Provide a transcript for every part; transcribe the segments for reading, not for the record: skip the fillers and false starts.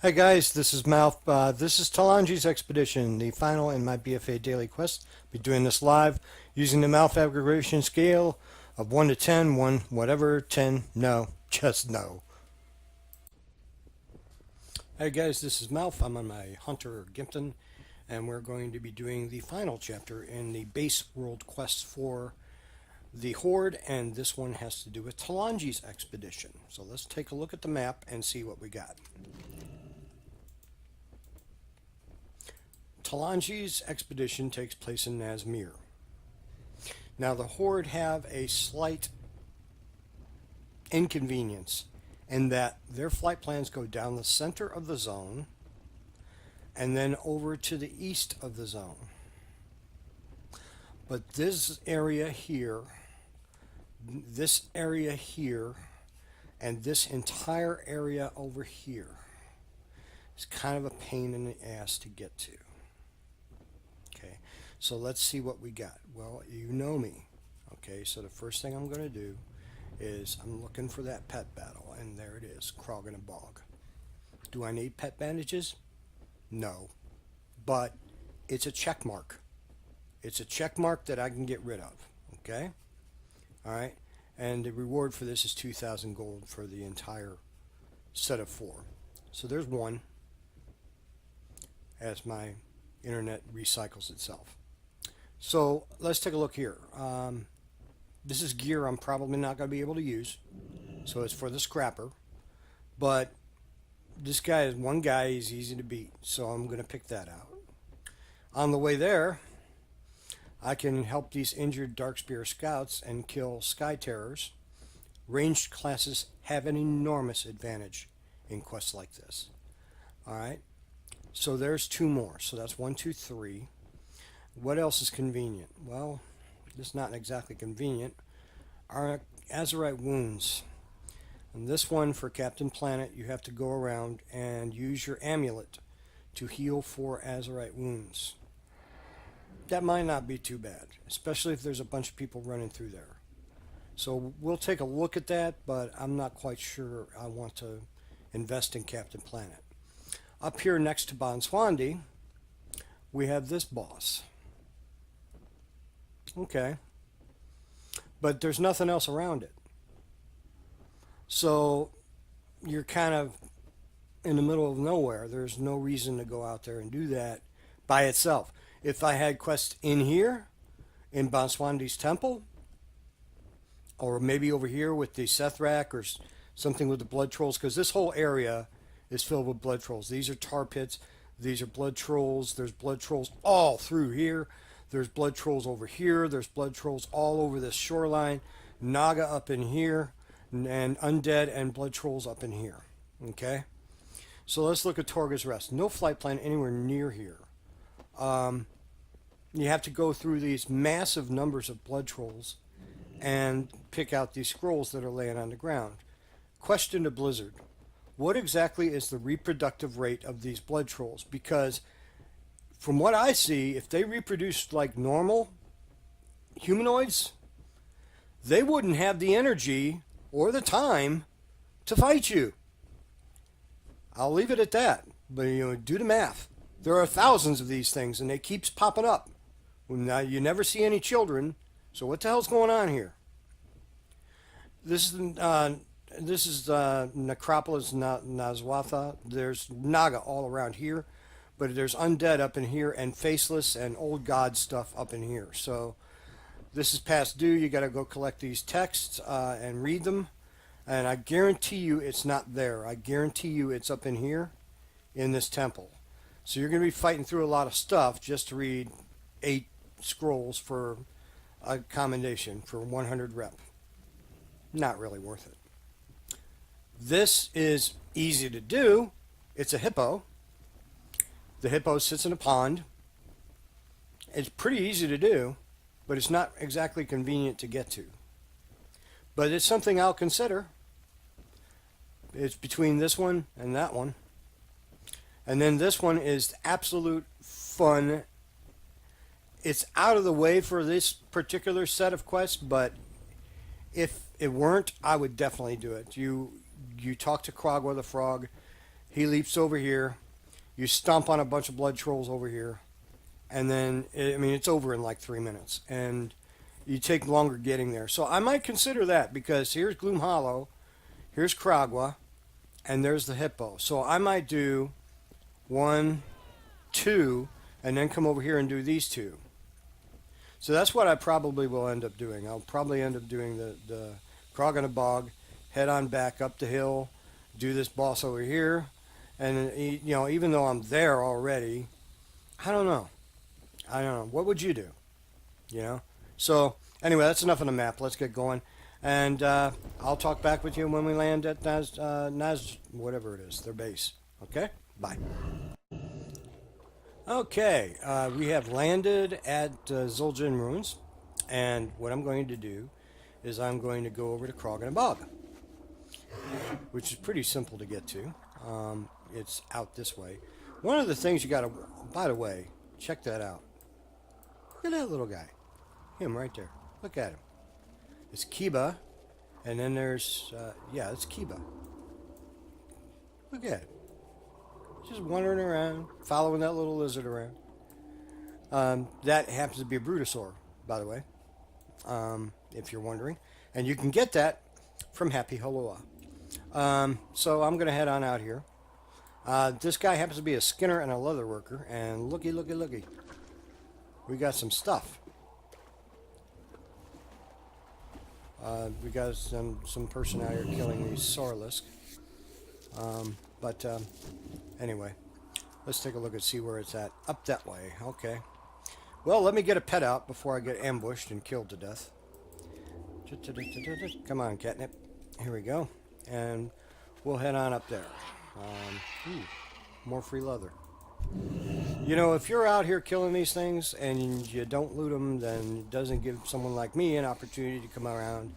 Hi guys, this is Malph. This is Talanji's expedition, the final in my BfA daily quest. I'll be doing this live using the Malph aggregation scale of 1 to 10, 1 whatever, 10 no, just no. Hi guys, this is Malph. I'm on my Hunter Gimpton, and we're going to be doing the final chapter in the base world quest for the Horde, and this one has to do with Talanji's expedition. So let's take a look at the map and see what we got. Talanji's expedition takes place in Nazmir. Now the Horde have a slight inconvenience in that their flight plans go down the center of the zone and then over to the east of the zone. But this area here, and this entire area over here is kind of a pain in the ass to get to. Okay, so let's see what we got. Well, you know me. Okay, so the first thing I'm going to do is I'm looking for that pet battle, and there it is, Krog in a Bog. Do I need pet bandages? No, but it's a check mark. It's a check mark that I can get rid of. Okay, all right, and the reward for this is 2,000 gold for the entire set of 4. So there's one as my internet recycles itself. So let's take a look here. This is gear I'm probably not going to be able to use, so it's for the scrapper. But this guy is one guy, he's easy to beat, so I'm going to pick that out. On the way there, I can help these injured Darkspear scouts and kill Sky Terrors. Ranged classes have an enormous advantage in quests like this. Alright, so there's 2 more. So that's 1, 2, 3. What else is convenient? Well, it's not exactly convenient. Our Azurite wounds. And this one for Captain Planet, you have to go around and use your amulet to heal 4 Azurite wounds. That might not be too bad, especially if there's a bunch of people running through there. So we'll take a look at that, but I'm not quite sure I want to invest in Captain Planet. Up here next to Bonswandi, we have this boss. Okay. But there's nothing else around it. So you're kind of in the middle of nowhere. There's no reason to go out there and do that by itself. If I had quests in here, in Bonswandi's temple, or maybe over here with the Sethrak or something with the blood trolls, because this whole area is filled with blood trolls. These are tar pits. These are blood trolls. There's blood trolls all through here. There's blood trolls over here. There's blood trolls all over this shoreline. Naga up in here. And undead and blood trolls up in here. Okay? So let's look at Torga's Rest. No flight plan anywhere near here. You have to go through these massive numbers of blood trolls and pick out these scrolls that are laying on the ground. Question to Blizzard. What exactly is the reproductive rate of these blood trolls? Because from what I see, if they reproduced like normal humanoids, they wouldn't have the energy or the time to fight you. I'll leave it at that. But do the math. There are thousands of these things, and they keeps popping up. Now you never see any children. So what the hell's going on here? This is Necropolis Nazwatha. There's Naga all around here, but there's undead up in here and faceless and old god stuff up in here. So this is past due. You got to go collect these texts and read them. And I guarantee you it's not there. I guarantee you it's up in here in this temple. So you're going to be fighting through a lot of stuff just to read 8 scrolls for a commendation for 100 rep. Not really worth it. This is easy to do. It's a hippo. The hippo sits in a pond. It's pretty easy to do, but it's not exactly convenient to get to. But it's something I'll consider. It's between this one and that one. And then this one is absolute fun. It's out of the way for this particular set of quests, but if it weren't, I would definitely do it. You talk to Krog or the Frog, He leaps over here. You stomp on a bunch of blood trolls over here. And then, I mean, it's over in like 3 minutes. And you take longer getting there. So I might consider that because here's Gloom Hollow. Here's Kragwa. And there's the hippo. So I might do 1, 2, and then come over here and do these 2. So that's what I probably will end up doing. I'll probably end up doing the Krog in a Bog, head on back up the hill, do this boss over here, and you know, even though I'm there already, I don't know. What would you do? You know. So anyway, that's enough on the map. Let's get going, and I'll talk back with you when we land at Naz whatever it is, their base. Okay. Bye. Okay, we have landed at Zildjian Ruins, and what I'm going to do is I'm going to go over to Krog in a Bog, which is pretty simple to get to. It's out this way. One of the things you got to, by the way, check that out. Look at that little guy. Him right there. Look at him. It's Kiba, and then there's, yeah, it's Kiba. Look at him. Just wandering around, following that little lizard around. That happens to be a Brutosaur, by the way, if you're wondering. And you can get that from Happy Holoa. So I'm going to head on out here. This guy happens to be a skinner and a leather worker. And looky, looky, looky. We got some stuff. We got some person out here killing these Sorlisk. Anyway, let's take a look and see where it's at. Up that way. Okay. Well, let me get a pet out before I get ambushed and killed to death. Come on, catnip. Here we go. And we'll head on up there. More free leather. You know, if you're out here killing these things and you don't loot them, then it doesn't give someone like me an opportunity to come around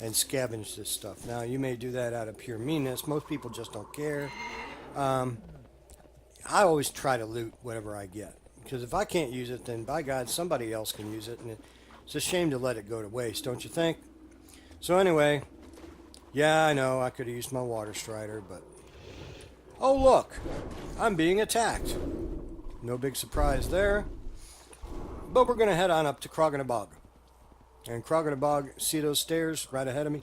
and scavenge this stuff. Now, you may do that out of pure meanness. Most people just don't care. I always try to loot whatever I get. Because if I can't use it, then by God, somebody else can use it. And it's a shame to let it go to waste, don't you think? So anyway, yeah, I know I could have used my water strider, but... Oh, look! I'm being attacked. No big surprise there. But we're going to head on up to Krog in a Bog. And Krog in a Bog, see those stairs right ahead of me?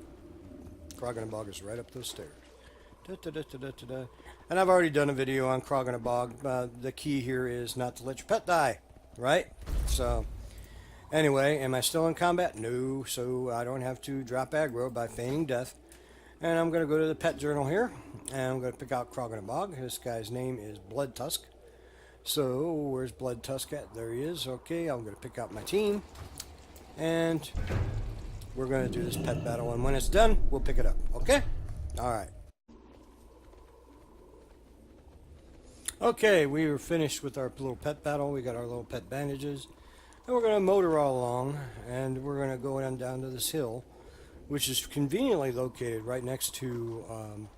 Krog in a Bog is right up those stairs. And I've already done a video on Krog in a Bog. The key here is not to let your pet die, right? So, anyway, am I still in combat? No, so I don't have to drop aggro by feigning death. And I'm going to go to the pet journal here, and I'm going to pick out Krog in a Bog. This guy's name is Blood Tusk. So, where's Blood Tusk at? There he is. Okay, I'm going to pick out my team, and we're going to do this pet battle. And when it's done, we'll pick it up. Okay? All right. Okay, we were finished with our little pet battle. We got our little pet bandages. And we're going to motor all along, and we're going to go down to this hill, which is conveniently located right next to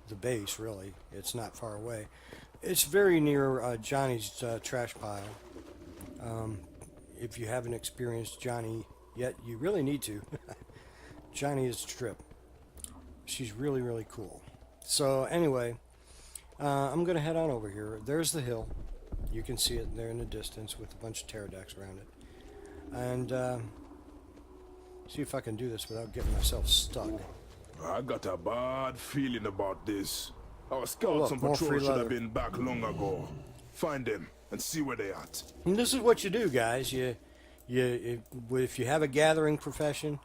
the base, really. It's not far away. It's very near Johnny's trash pile. If you haven't experienced Johnny yet, you really need to. Johnny is a trip. She's really, really cool. So anyway... I'm going to head on over here. There's the hill. You can see it there in the distance with a bunch of pterodactyls around it. And see if I can do this without getting myself stuck. I got a bad feeling about this. Our scouts on patrol should have been back long ago. Find them and see where they're at. And this is what you do, guys. If you have a gathering profession,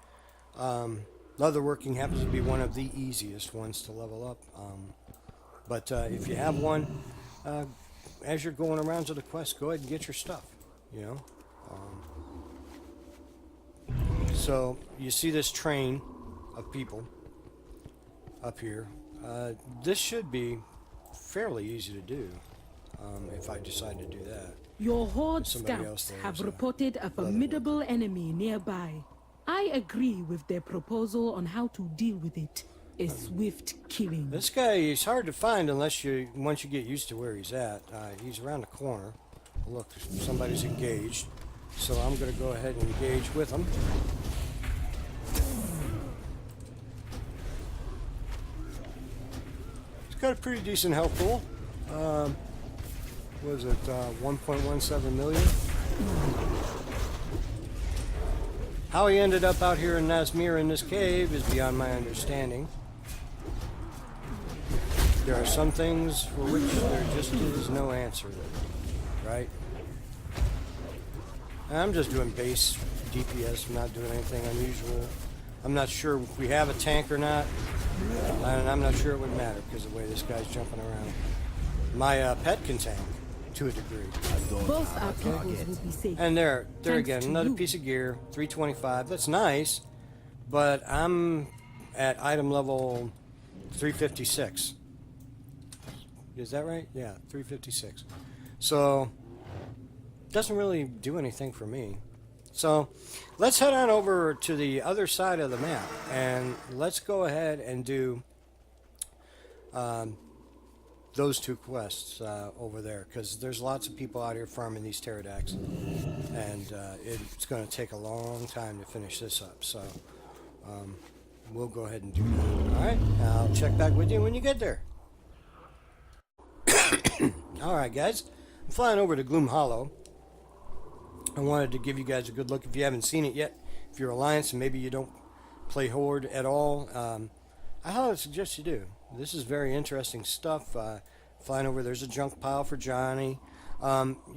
leatherworking happens to be one of the easiest ones to level up. But if you have one, as you're going around to the quest, go ahead and get your stuff, you know. So you see this train of people up here. This should be fairly easy to do if I decide to do that. Your horde scouts have reported a formidable enemy nearby. I agree with their proposal on how to deal with it. A swift killing. This guy is hard to find once you get used to where he's at. He's around the corner. Look, somebody's engaged. So I'm going to go ahead and engage with him. He's got a pretty decent health pool. Was it 1.17 million? How he ended up out here in Nazmir in this cave is beyond my understanding. There are some things for which there just is no answer, right? And I'm just doing base DPS, I'm not doing anything unusual. I'm not sure if we have a tank or not, and I'm not sure it would matter because of the way this guy's jumping around. My pet can tank to a degree. Both our peoples will be safe. And there Thanks again, to another you. piece of gear, 325. That's nice, but I'm at item level 356. Is that right? Yeah, 356. So doesn't really do anything for me. So let's head on over to the other side of the map and let's go ahead and do those two quests over there, because there's lots of people out here farming these pterodactyls, and it's going to take a long time to finish this up. So we'll go ahead and do that. All right, I'll check back with you when you get there. All right, guys, I'm flying over to Gloom Hollow. I wanted to give you guys a good look. If you haven't seen it yet, if you're Alliance and maybe you don't play Horde at all, I highly suggest you do. This is very interesting stuff. Flying over, there's a junk pile for Johnny.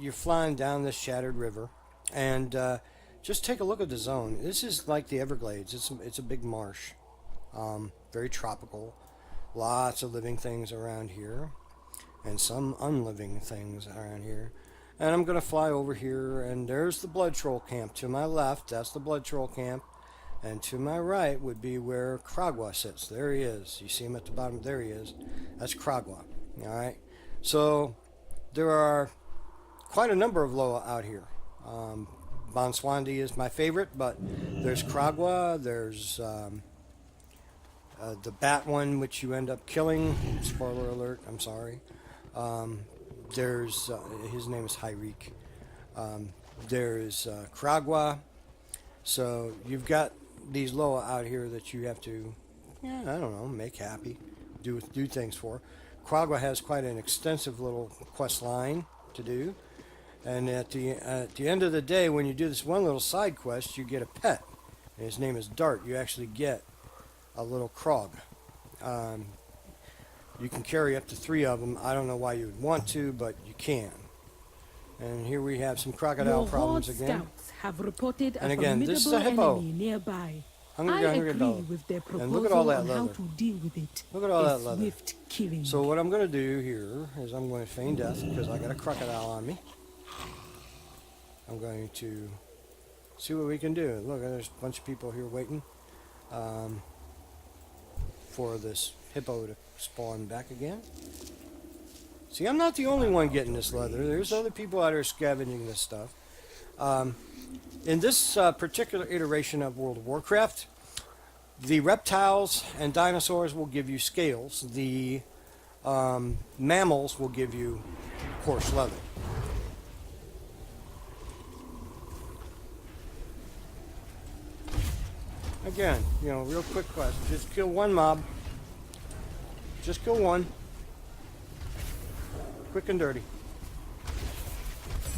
You're flying down this shattered river, and just take a look at the zone. This is like the Everglades. It's a big marsh, very tropical. Lots of living things around here, and some unliving things around here. And I'm going to fly over here, and there's the blood troll camp to my left. That's the blood troll camp. And to my right would be where Kragwa sits. There he is. You see him at the bottom. There he is. That's Kragwa. All right. So there are quite a number of Loa out here. Bonswandi is my favorite, but there's Kragwa. There's the bat one, which you end up killing. Spoiler alert. I'm sorry. There's his name is Hyreek. There's Kragwa. So you've got these Loa out here that you have to, I don't know, make happy, do things for. Kragwa has quite an extensive little quest line to do, and at the end of the day, when you do this one little side quest, you get a pet, and his name is Dart. You actually get a little Krog. You can carry up to 3 of them. I don't know why you would want to, but you can. And here we have some crocodile Your problems Horde again. scouts have reported And a again, this is a formidable hippo. enemy nearby. Hungry, I hungry agree dog. with their And look at all proposal that on how leather. to deal with it. Look at all A that leather. swift killing. So what I'm going to do here is I'm going to feign death because I got a crocodile on me. I'm going to see what we can do. Look, there's a bunch of people here waiting for this hippo to spawn back again. See, I'm not the only one getting this leather. There's other people out there scavenging this stuff. In this particular iteration of World of Warcraft, the reptiles and dinosaurs will give you scales. The mammals will give you coarse leather. Again, real quick quest. Just kill one mob. Just kill one. Quick and dirty.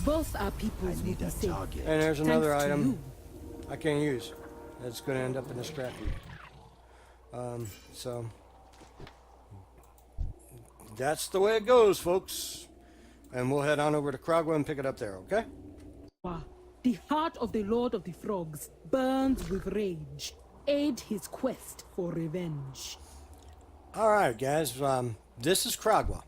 Both our peoples will be safe. And there's another Thanks to item you. I can't use. That's going to end up in the scrap heap. So that's the way it goes, folks. And we'll head on over to Kragwa and pick it up there, okay? The heart of the Lord of the Frogs burns with rage. Aid his quest for revenge. All right, guys. This is Kragwa.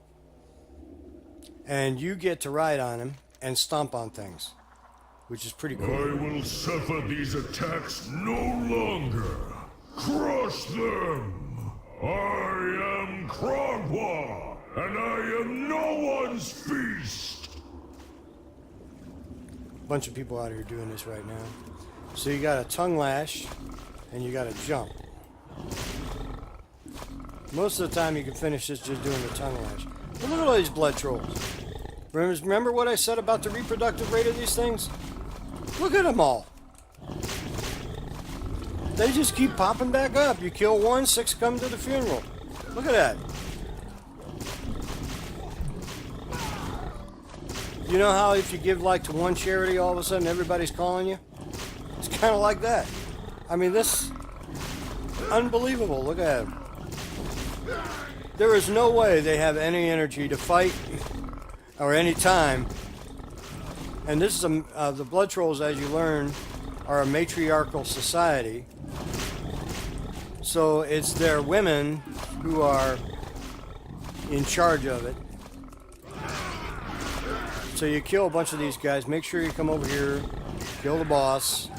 And you get to ride on him and stomp on things, which is pretty cool. I will suffer these attacks no longer. Crush them! I am Kragwa, and I am no one's feast! Bunch of people out here doing this right now. So you got a tongue lash, and you got a jump. Most of the time you can finish this just doing the tongue lash. But look at all these blood trolls. Remember what I said about the reproductive rate of these things? Look at them all. They just keep popping back up. You kill one, 6 come to the funeral. Look at that. You know how if you give like to one charity, all of a sudden everybody's calling you? It's kind of like that. I mean, this... Unbelievable. Look at him. There is no way they have any energy to fight or any time. And this is the Blood Trolls, as you learn, are a matriarchal society. So it's their women who are in charge of it. So you kill a bunch of these guys. Make sure you come over here, kill the boss.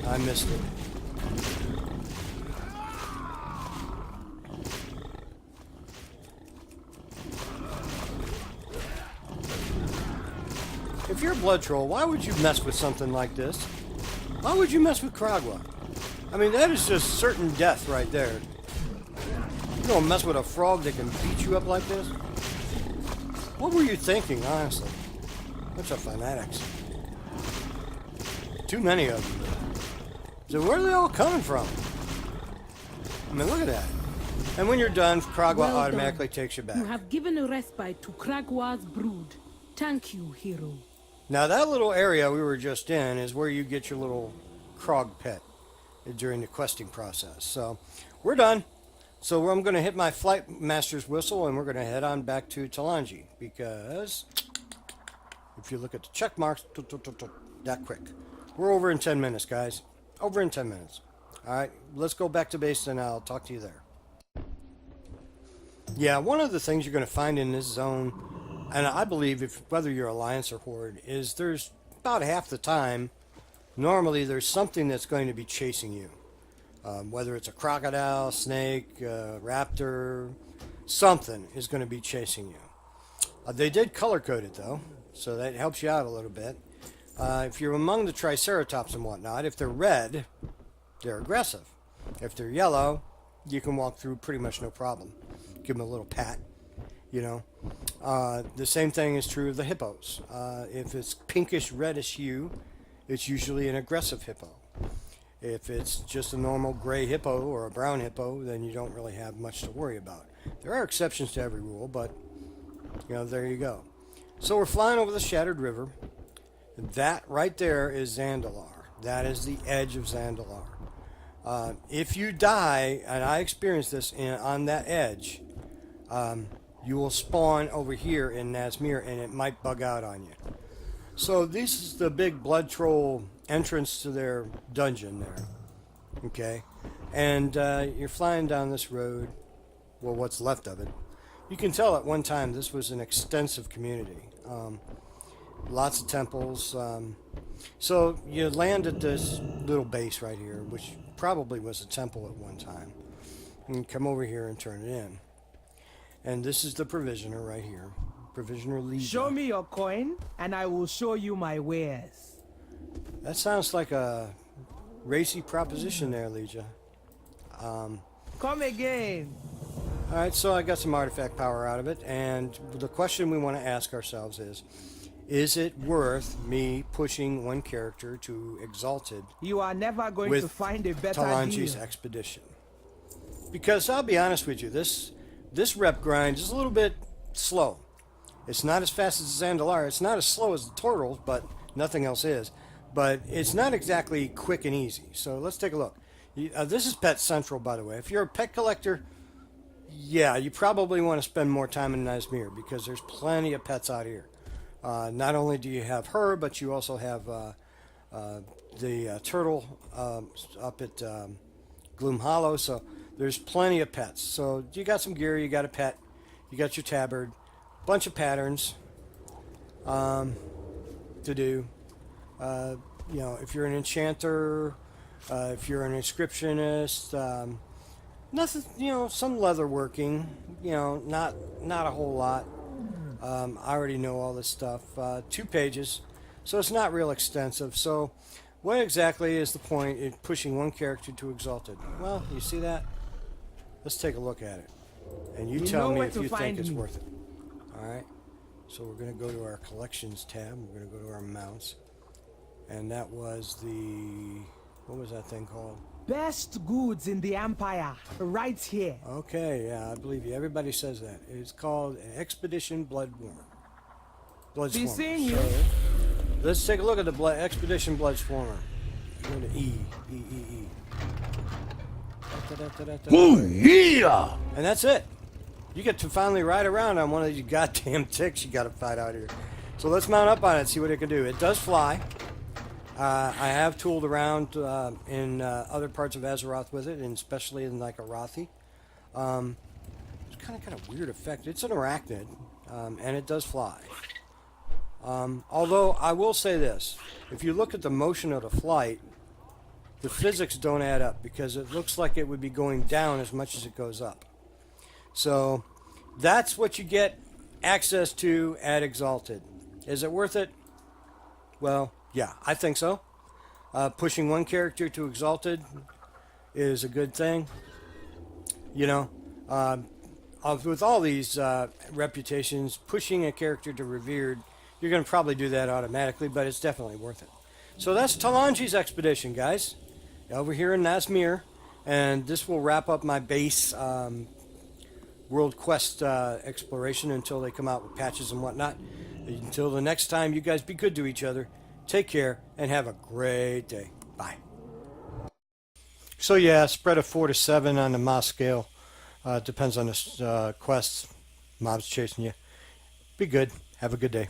I missed it. If you're a blood troll, why would you mess with something like this? Why would you mess with Kragwa? I mean, that is just certain death right there. You don't mess with a frog that can beat you up like this? What were you thinking, honestly? Bunch of fanatics. Too many of them. So where are they all coming from? I mean, look at that. And when you're done, Kragwa automatically takes you back. You have given a respite to Kragwa's brood. Thank you, hero. Now that little area we were just in is where you get your little Krog pet during the questing process. So we're done. So I'm going to hit my flight master's whistle and we're going to head on back to Talanji, because if you look at the check marks, that quick. We're over in 10 minutes, guys. Over in 10 minutes. All right, let's go back to base and I'll talk to you there. Yeah, one of the things you're going to find in this zone, and I believe whether you're Alliance or Horde, is there's about half the time, normally there's something that's going to be chasing you. Whether it's a crocodile, snake, raptor, something is going to be chasing you. They did color code it though, so that helps you out a little bit. If you're among the Triceratops and whatnot, if they're red, they're aggressive. If they're yellow, you can walk through pretty much no problem. Give them a little pat. You know, the same thing is true of the hippos. If it's pinkish reddish hue, it's usually an aggressive hippo. If it's just a normal gray hippo or a brown hippo, then you don't really have much to worry about. There are exceptions to every rule, but you know, there you go. So we're flying over the Shattered River. That right there is Zandalar. That is the edge of Zandalar. If you die, and I experienced this on that edge, you will spawn over here in Nazmir and it might bug out on you. So this is the big blood troll entrance to their dungeon there. Okay? And you're flying down this road, well, what's left of it. You can tell at one time this was an extensive community. Lots of temples. So you land at this little base right here, which probably was a temple at one time. And come over here and turn it in. And this is the provisioner right here. Provisioner Legion. Show me your coin, and I will show you my wares. That sounds like a racy proposition there, Legia. Come again. Alright, so I got some artifact power out of it, and the question we want to ask ourselves is it worth me pushing one character to exalted? You are never going to find a better Talanji's deal. expedition. Because I'll be honest with you, this rep grind is a little bit slow. It's not as fast as Zandalar. It's not as slow as the turtles, but nothing else is. But it's not exactly quick and easy. So let's take a look. This is Pet Central, by the way. If you're a pet collector, yeah, you probably want to spend more time in Nazmir because there's plenty of pets out here. Not only do you have her, but you also have the turtle up at Gloom Hollow. So there's plenty of pets. So you got some gear, you got a pet, you got your tabard, bunch of patterns to do. You know, if you're an enchanter, if you're an inscriptionist, nothing. You know, some leather working. You know, not a whole lot. I already know all this stuff. 2 pages, so it's not real extensive. So, what exactly is the point in pushing one character to exalted? Well, you see that? Let's take a look at it, and you tell me if you think it's worth it. All right. So we're going to go to our collections tab. We're going to go to our mounts, and that was the, what was that thing called? Best goods in the Empire, right here. Okay, yeah, I believe you. Everybody says that. It's called an Expedition Bloodworm. Bloodswarmer. seeing you. So, let's take a look at the Expedition Bloodswarmer. Go to E. Oh, yeah! And that's it. You get to finally ride around on one of these goddamn ticks you got to fight out here. So let's mount up on it and see what it can do. It does fly. I have tooled around in other parts of Azeroth with it, and especially in like Arathi. It's kind of got a weird effect. It's an arachnid, and it does fly. Although I will say this, if you look at the motion of the flight, the physics don't add up because it looks like it would be going down as much as it goes up. So that's what you get access to at Exalted. Is it worth it? Well, yeah, I think so. Pushing one character to Exalted is a good thing. You know, with all these reputations, pushing a character to Revered, you're going to probably do that automatically, but it's definitely worth it. So that's Talanji's expedition, guys, over here in Nazmir, and this will wrap up my base World Quest exploration until they come out with patches and whatnot. Until the next time, you guys be good to each other. Take care, and have a great day. Bye. So yeah, spread of 4 to 7 on the Moss scale. Depends on the quests. Mobs chasing you. Be good. Have a good day.